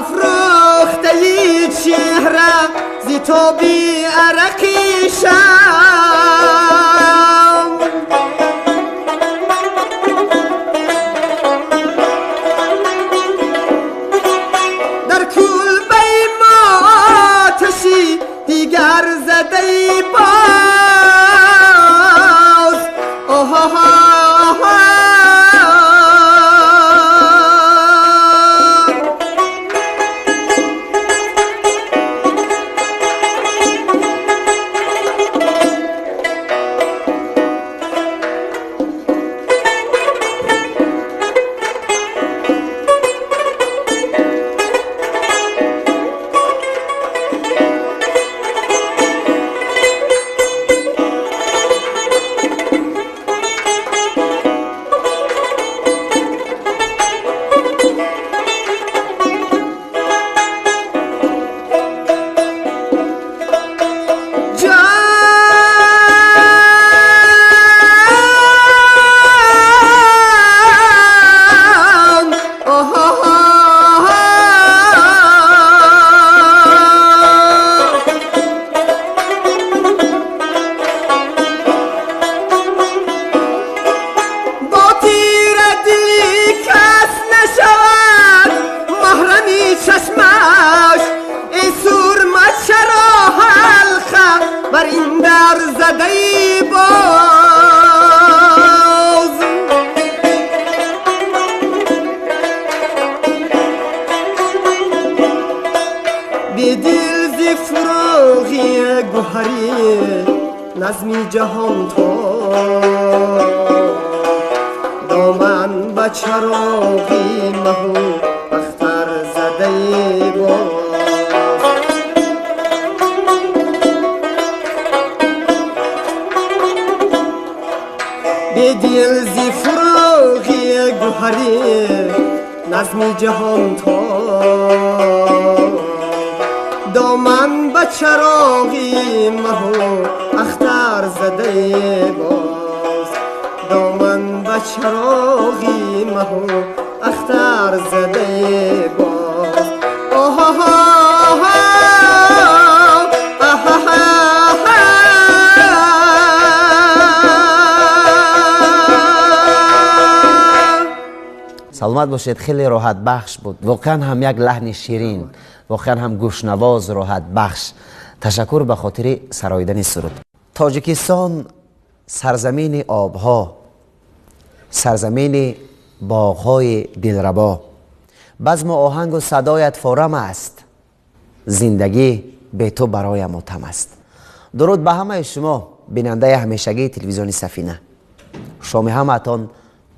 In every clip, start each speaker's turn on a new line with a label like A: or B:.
A: افروخته ای چهره زی تو بی عرقیشم در کلبه ما آتشی دیگر زده ای باز بر این در زده ای باز بی دل زی فروغی گوهری نظمی جهان تو دامن به چراغی مهو اختر زده ای باز دل زی فروغی گوهری نظمی جهان تو دامن به چراغی مهو اختر زده باز دامن به چراغی مهو اختر زده باز
B: سلامت باشید. خیلی راحت بخش بود. واقعا هم یک لحن شیرین، واقعا هم گوشنواز، راحت بخش. تشکر به خاطر سراییدن سرود. تاجیکستان سرزمین آبها، سرزمین باغهای دلربا. بزم آهنگ و صدایت فارم است، زندگی به تو برای ماتم است. درود به همه شما بیننده همیشگی تلویزیون سفینه. شام همتان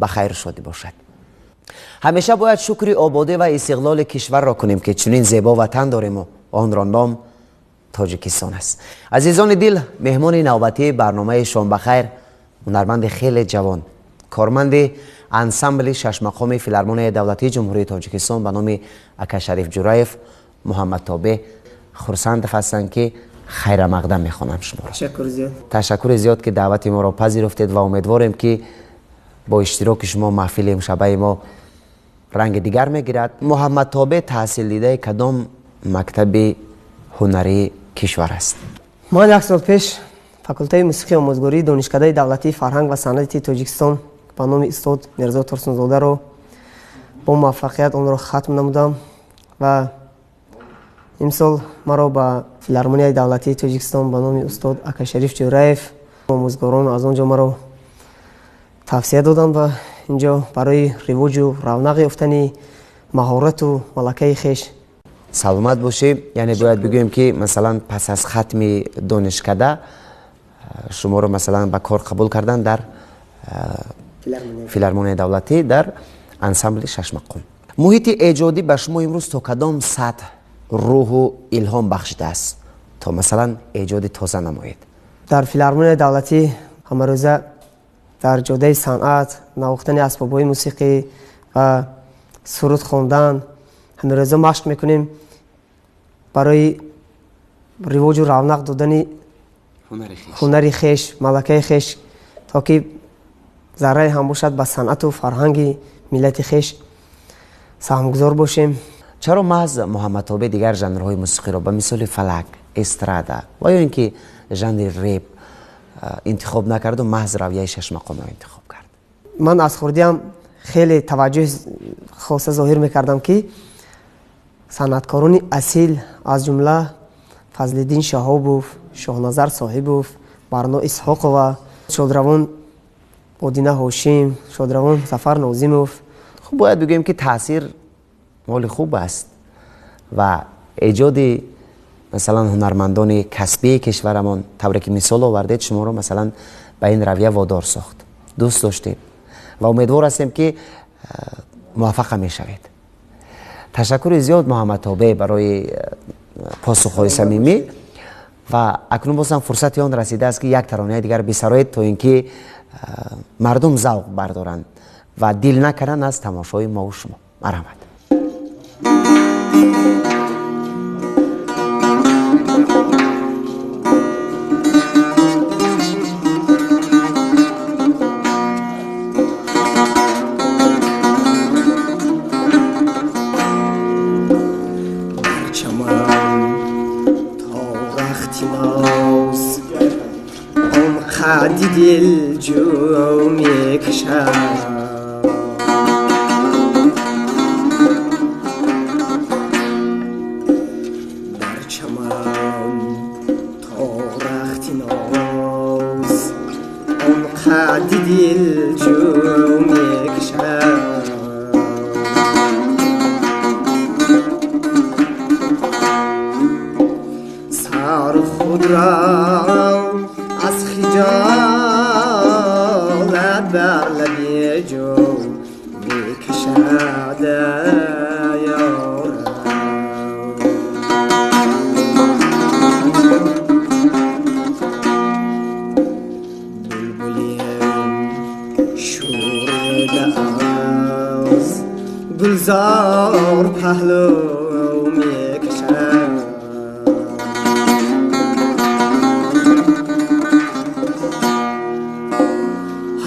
B: بخیر شده باشد. همیشه باید شکر آبادی و استقلال کشور را کنیم که چنین زیبا وطن داریم و آن را نام تاجیکستان است. عزیزان دل، مهمان نوبتی برنامه شام بخیر هنرمند خیلی جوان، کارمند انسامبل شش مقام فیلارمونی دولتی جمهوری تاجیکستان به نام اکا شریف جورایف محمد تابع خرسند هستند که خیر مقدم میخوانم شما را. تشکر زیاد که دعوت ما را پذیرفتید و امیدواریم که با اشتراک شما محفل امشبه ما رنگ دیگر میگیرد. محمد تابع تحصیل دیده کدام مکتب هنری کشور است؟
C: من یک سال پیش فاکولته موسیقی آموزگاری دانشکده دولتی فرهنگ و صنعت تاجیکستان به نام استاد میرزا ترسونزاده رو با موفقیت اون رو ختم نمودم و امسال مرا به فیلارمونی دولتی تاجیکستان به نام استاد اکا شریف جورایف آموزگاران از آنجا مرا توصیه دادند و اینجا برای رواج و رونق یافتن مهارت و ملکه خویش.
B: سلامت باشی. یعنی باید بگویم که مثلا پس از ختم دانشکده شما رو مثلا به کار قبول کردن در فیلارمونی دولتی در انسامبل شش مقام. محیط ایجادی به شما امروز تا کدام سطح روح و الهام بخشیده است تا مثلا ایجاد تازه نمایید؟
C: در فیلارمونی دولتی همه روزه در جاده صنعت نواختن اسباب‌های موسیقی و سرود خواندن همه روزه مشق میکنیم برای رواج و رونق دادن هنر خویش، ملکه خویش، تا که ذره هم باشد به صنعت و فرهنگ ملت خویش سهمگذار باشیم.
B: چرا محض محمد تابع دیگر ژانرهای موسیقی را به مثال فلک، استرادا و یا اینکه ژانر رپ انتخاب نکرد و محض رویه شش مقامی را انتخاب کرد؟
C: من از خودم خیلی توجه خاصه ظاهر میکردم که صنعتکاران اصیل از جمله فضلالدین شهابوف، شاهنظر صاحبوف، برنا اسحاق و شادروان مدینه هاشم، شادروان ظفر ناظموف.
B: خب باید بگوییم که تاثیر مال خوب است و ایجاد مثلا هنرمندان کسبی کشورمان طوری که مثال آوردید شما رو مثلا به این رویه وادار ساخت. دوست داشتید و امیدوار هستیم که موفق میشوید. تشکر زیاد محمد تابع برای پاسخهای صمیمی و اکنون بازم فرصت آن رسیده است که یک ترانه دیگر بسرایید تا اینکه مردم ذوق بردارند و دل نکنند از تماشای ما و شما. مرحمت.
A: دل جو میکشم در چمن تا رخت ناز آنقدر دل جو میکشم سر خود را از خجالت بر لبی جو میکشد یارم بلبلی شورده از گلزار پهلو میکشد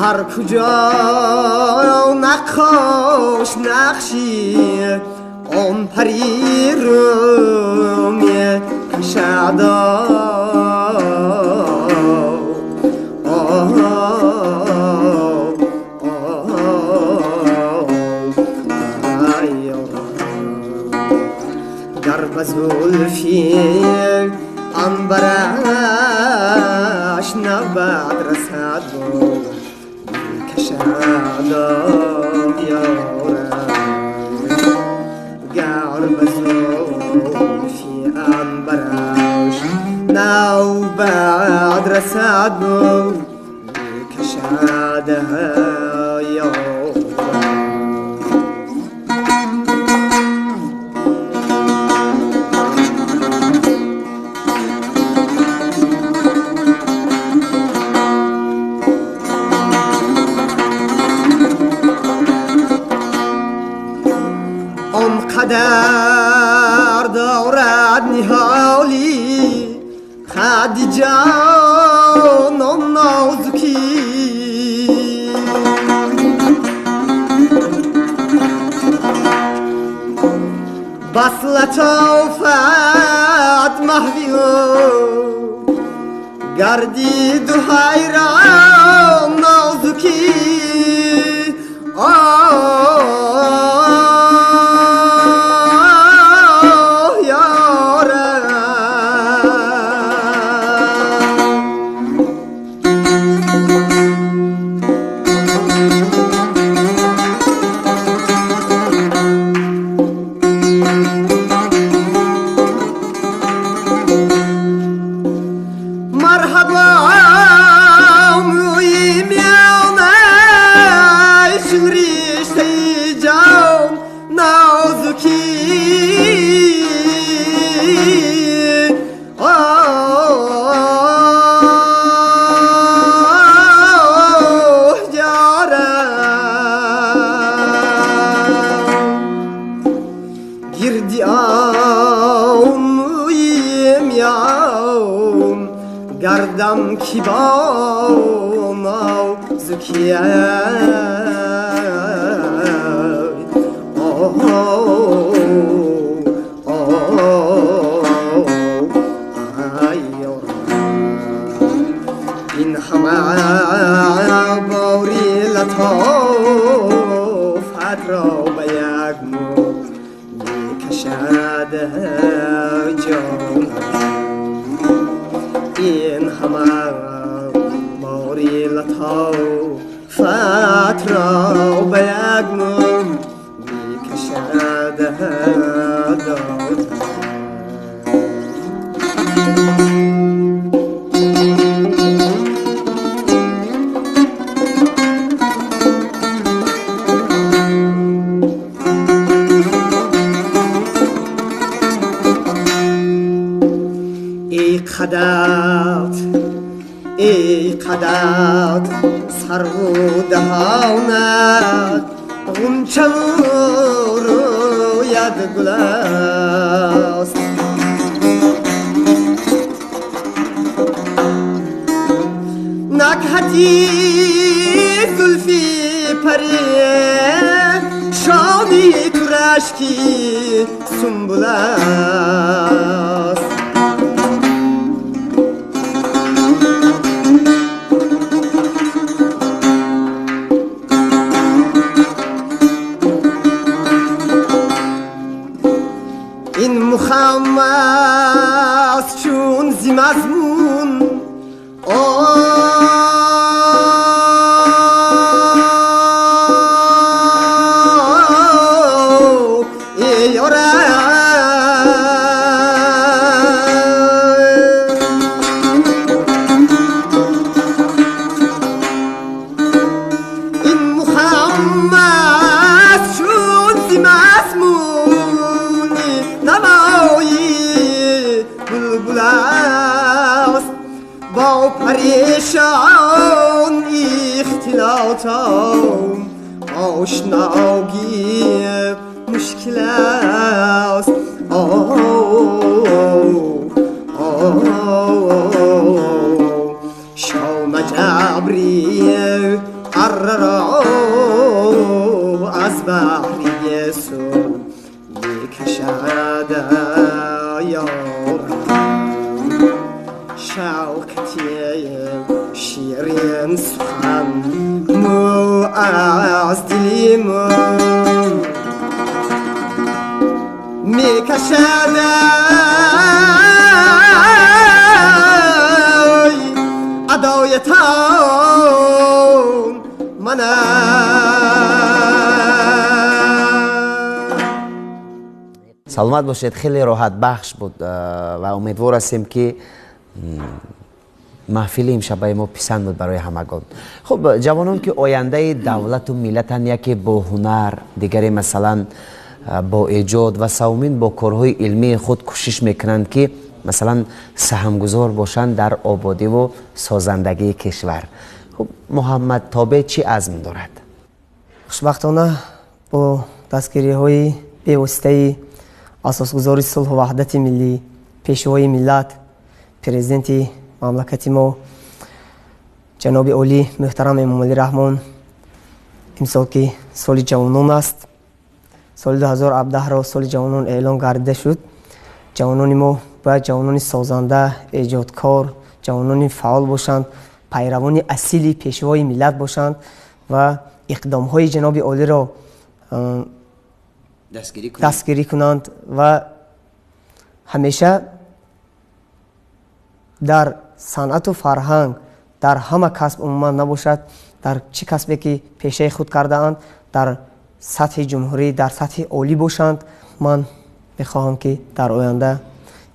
A: هر کجا نقاش نقشی آن پری رو میکشد در بزلفی عنبرش نبد رسد کشادم یارم گر بزلفی عنبرش نبد رسد کشاده یارم قدر دارد نهالی خد جان و نازکی بس لطافت محوی و گردید و حیران نازکی گردم کی با نازکی یک مو میکشد جان این همه باری لطافت را به یک مو میکشد داد ای قدرت سر و دهانت غنچه روید گل است نکهتی زلفی پری شادی تو رشکی سنبل است این مخمس چون زی مضمون ای یاره این مخمس چون زی مضمون نمایی بلبل است با پریشان اختلاطم آشناگی مشکل است شام جبری را از بحری سو میکشد شوکتی شیرین سخن مو از دلی مو میکشد ادای تان
B: سلامت باشید. خیلی راحت بخش بود و امیدوار هستیم که محفل امشب ما پسند بود برای همگان. خب جوانان که آینده دولت و ملتن، یکی با هنر، دیگری مثلا با ایجاد و سومین با کارهای علمی خود کوشش میکنند که مثلا سهمگذار باشند در آبادی و سازندگی کشور. خب محمد تابع چی عزم دارد؟
C: خوشبختانه با دستگیری های پیوسته اساسگذاری صلح و وحدت ملی، پیشوای ملت، پرزیدنت مملکت ما جناب عالی محترم امام علی رحمان، امسال که سال جوانان است، سال 2017 را سال جوانان اعلان گردیده شد. جوانان ما باید جوانان سازنده، ایجادکار، جوانان فعال باشند، پیروان اصیل پیشوای ملت باشند و اقدام های جناب عالی را دستگیری کنند و همیشه در صنعت و فرهنگ در همه کسب عموما نباشد، در چه کسبی که پیشه خود کرده اند در سطح جمهوری، در سطح عالی باشند. من میخواهم که در آینده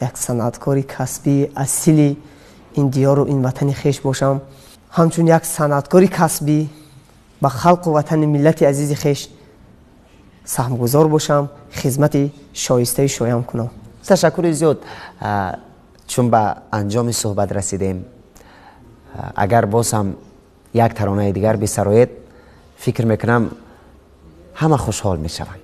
C: یک صنعتکاری کسبی اصیلی این دیار و این وطن خیش باشم، همچون یک صنعتکاری کسبی به خلق و وطن ملت عزیز خیش سهمگذار باشم، خدمت شایسته شایم کنم.
B: تشکر زیاد. چون به انجام صحبت رسیدیم، اگر باز هم یک ترانه دیگر بسرایت، فکر میکنم همه خوشحال میشوند.